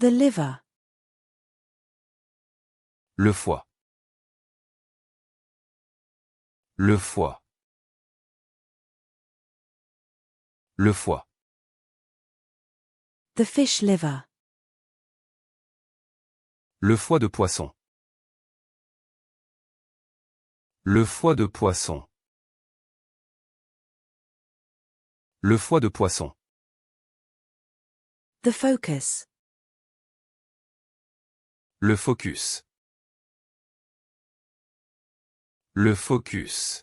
The liver. Le foie. Le foie. Le foie. The fish liver. Le foie de poisson. Le foie de poisson. Le foie de poisson. The focus. Le focus. Le focus.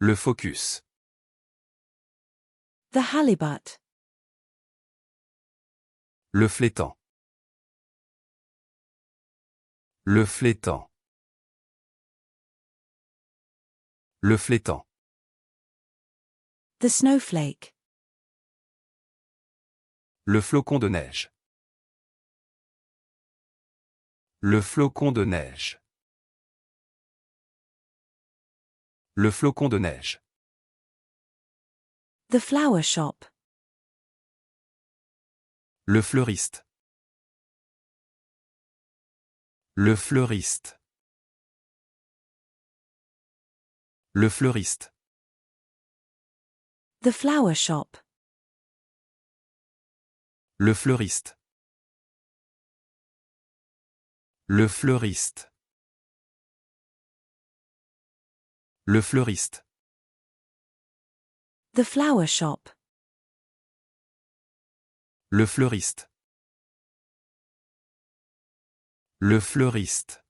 Le focus. The halibut. Le flétan. Le flétan. Le flétan. The snowflake. Le flocon de neige. Le flocon de neige. Le flocon de neige. The flower shop. Le fleuriste. Le fleuriste. Le fleuriste. The flower shop. Le fleuriste. Le fleuriste. Le fleuriste. The flower shop. Le fleuriste. Le fleuriste.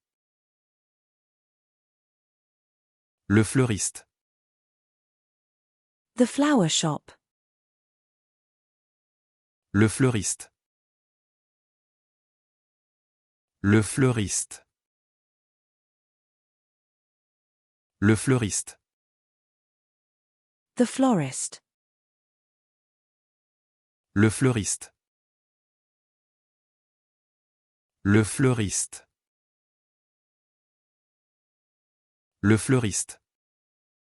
Le fleuriste. The flower shop. Le fleuriste. Le fleuriste. Le fleuriste. The florist. Le fleuriste. Le fleuriste. Le fleuriste.